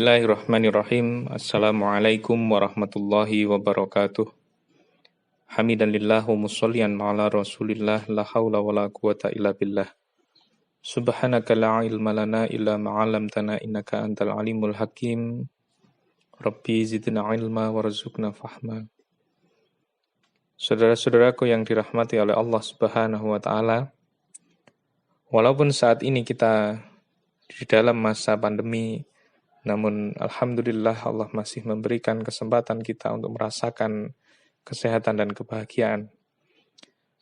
Bismillahirrahmanirrahim. Assalamualaikum warahmatullahi wabarakatuh. Hamidan lillah wa musallian ala rasulillah la hawla wa la quwata illa billah. Subhanaka la ilma lana illa ma'alamtana innaka antal alimul hakim. Rabbi zidna ilma warzuqna fahma. Saudara-saudaraku yang dirahmati oleh Allah Subhanahu wa taala, walaupun saat ini kita di dalam masa pandemi, namun alhamdulillah Allah masih memberikan kesempatan kita untuk merasakan kesehatan dan kebahagiaan.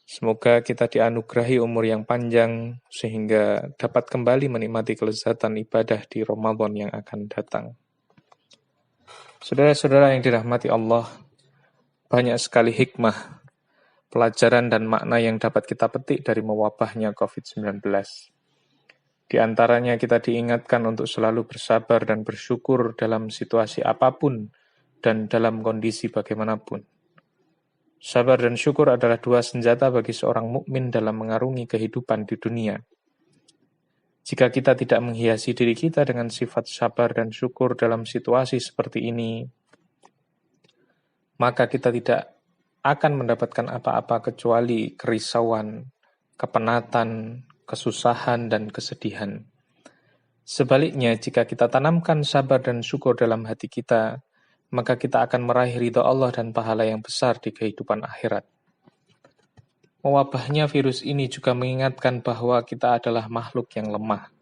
Semoga kita dianugerahi umur yang panjang sehingga dapat kembali menikmati kelezatan ibadah di Ramadan yang akan datang. Saudara-saudara yang dirahmati Allah, banyak sekali hikmah, pelajaran dan makna yang dapat kita petik dari mewabahnya COVID-19. Di antaranya kita diingatkan untuk selalu bersabar dan bersyukur dalam situasi apapun dan dalam kondisi bagaimanapun. Sabar dan syukur adalah dua senjata bagi seorang mukmin dalam mengarungi kehidupan di dunia. Jika kita tidak menghiasi diri kita dengan sifat sabar dan syukur dalam situasi seperti ini, maka kita tidak akan mendapatkan apa-apa kecuali kerisauan, kepenatan, kesusahan, dan kesedihan. Sebaliknya, jika kita tanamkan sabar dan syukur dalam hati kita, maka kita akan meraih ridha Allah dan pahala yang besar di kehidupan akhirat. Mewabahnya virus ini juga mengingatkan bahwa kita adalah makhluk yang lemah.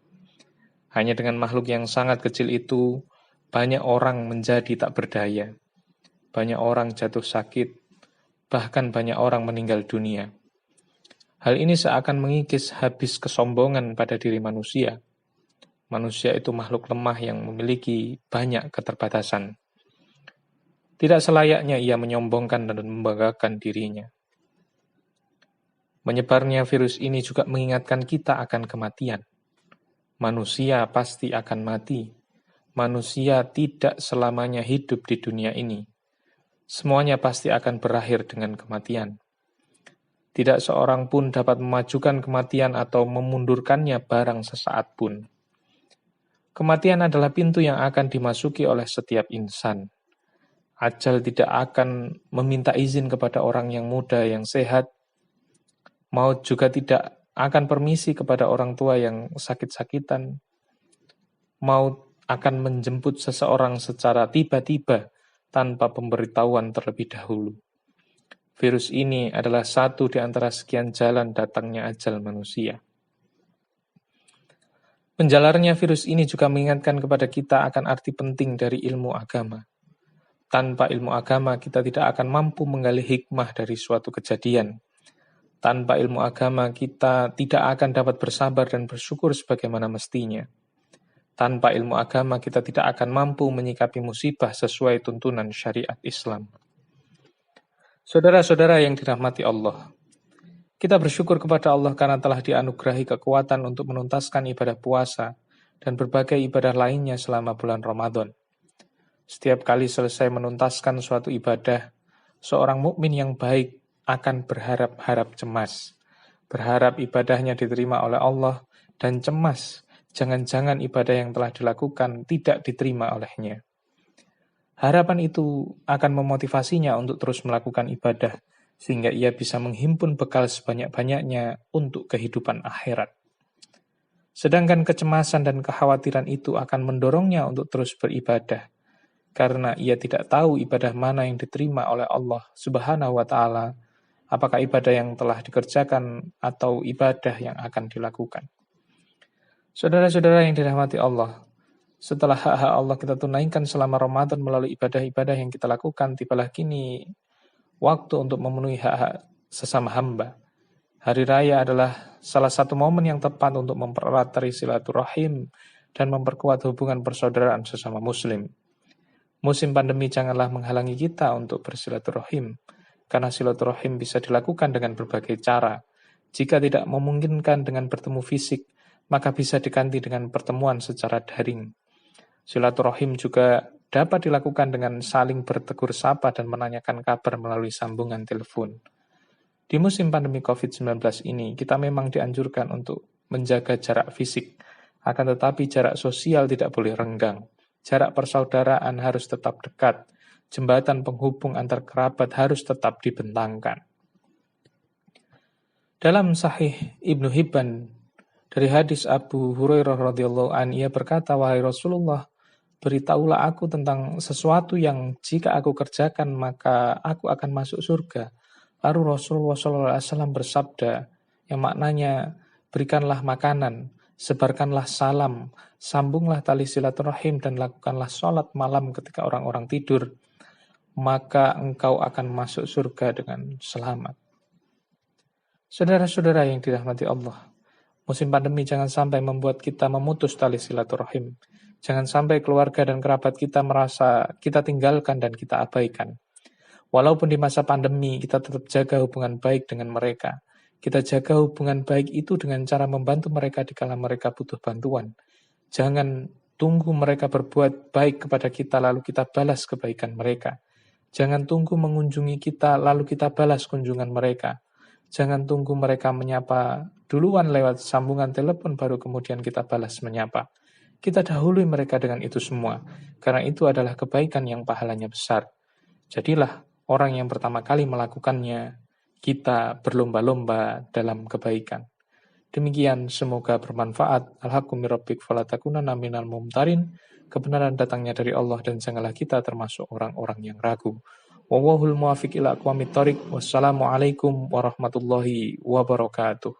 Hanya dengan makhluk yang sangat kecil itu, banyak orang menjadi tak berdaya. Banyak orang jatuh sakit, bahkan banyak orang meninggal dunia. Hal ini seakan mengikis habis kesombongan pada diri manusia. Manusia itu makhluk lemah yang memiliki banyak keterbatasan. Tidak selayaknya ia menyombongkan dan membanggakan dirinya. Menyebarnya virus ini juga mengingatkan kita akan kematian. Manusia pasti akan mati. Manusia tidak selamanya hidup di dunia ini. Semuanya pasti akan berakhir dengan kematian. Tidak seorang pun dapat memajukan kematian atau memundurkannya barang sesaat pun. Kematian adalah pintu yang akan dimasuki oleh setiap insan. Ajal tidak akan meminta izin kepada orang yang muda, yang sehat. Maut juga tidak akan permisi kepada orang tua yang sakit-sakitan. Maut akan menjemput seseorang secara tiba-tiba tanpa pemberitahuan terlebih dahulu. Virus ini adalah satu di antara sekian jalan datangnya ajal manusia. Menjalarnya virus ini juga mengingatkan kepada kita akan arti penting dari ilmu agama. Tanpa ilmu agama, kita tidak akan mampu menggali hikmah dari suatu kejadian. Tanpa ilmu agama, kita tidak akan dapat bersabar dan bersyukur sebagaimana mestinya. Tanpa ilmu agama, kita tidak akan mampu menyikapi musibah sesuai tuntunan syariat Islam. Saudara-saudara yang dirahmati Allah, kita bersyukur kepada Allah karena telah dianugerahi kekuatan untuk menuntaskan ibadah puasa dan berbagai ibadah lainnya selama bulan Ramadan. Setiap kali selesai menuntaskan suatu ibadah, seorang mukmin yang baik akan berharap-harap cemas. Berharap ibadahnya diterima oleh Allah dan cemas, jangan-jangan ibadah yang telah dilakukan tidak diterima olehnya. Harapan itu akan memotivasinya untuk terus melakukan ibadah, sehingga ia bisa menghimpun bekal sebanyak-banyaknya untuk kehidupan akhirat. Sedangkan kecemasan dan kekhawatiran itu akan mendorongnya untuk terus beribadah, karena ia tidak tahu ibadah mana yang diterima oleh Allah Subhanahu wa Ta'ala, apakah ibadah yang telah dikerjakan atau ibadah yang akan dilakukan. Saudara-saudara yang dirahmati Allah, setelah hak-hak Allah kita tunaikan selama Ramadan melalui ibadah-ibadah yang kita lakukan, tibalah kini waktu untuk memenuhi hak-hak sesama hamba. Hari raya adalah salah satu momen yang tepat untuk mempererat tali silaturahim dan memperkuat hubungan persaudaraan sesama muslim. Musim pandemi janganlah menghalangi kita untuk bersilaturahim, karena silaturahim bisa dilakukan dengan berbagai cara. Jika tidak memungkinkan dengan bertemu fisik, maka bisa diganti dengan pertemuan secara daring. Silaturahim juga dapat dilakukan dengan saling bertegur sapa dan menanyakan kabar melalui sambungan telepon. Di musim pandemi COVID-19 ini, kita memang dianjurkan untuk menjaga jarak fisik, akan tetapi jarak sosial tidak boleh renggang. jarak persaudaraan harus tetap dekat, jembatan penghubung antar kerabat harus tetap dibentangkan. Dalam Sahih Ibnu Hibban dari hadis Abu Hurairah radhiyallahu anhu, ia berkata, "Wahai Rasulullah, beritahulah aku tentang sesuatu yang jika aku kerjakan maka aku akan masuk surga." Lalu Rasulullah SAW bersabda, yang maknanya, berikanlah makanan, sebarkanlah salam, sambunglah tali silaturahim, dan lakukanlah sholat malam ketika orang-orang tidur, maka engkau akan masuk surga dengan selamat. Saudara-saudara yang dirahmati Allah, musim pandemi jangan sampai membuat kita memutus tali silaturahim. Jangan sampai keluarga dan kerabat kita merasa kita tinggalkan dan kita abaikan. Walaupun di masa pandemi, kita tetap jaga hubungan baik dengan mereka. Kita jaga hubungan baik itu dengan cara membantu mereka dikala mereka butuh bantuan. Jangan tunggu mereka berbuat baik kepada kita lalu kita balas kebaikan mereka. Jangan tunggu mengunjungi kita lalu kita balas kunjungan mereka. Jangan tunggu mereka menyapa duluan lewat sambungan telepon baru kemudian kita balas menyapa. Kita dahului mereka dengan itu semua, karena itu adalah kebaikan yang pahalanya besar. Jadilah orang yang pertama kali melakukannya, kita berlomba-lomba dalam kebaikan. Demikian, semoga bermanfaat. Al-haqqu min rabbik fala takunanna minal mumtarin. Kebenaran datangnya dari Allah dan janganlah kita termasuk orang-orang yang ragu. Wallahul muwaffiq ila aqwamit thoriq. Wassalamualaikum warahmatullahi wabarakatuh.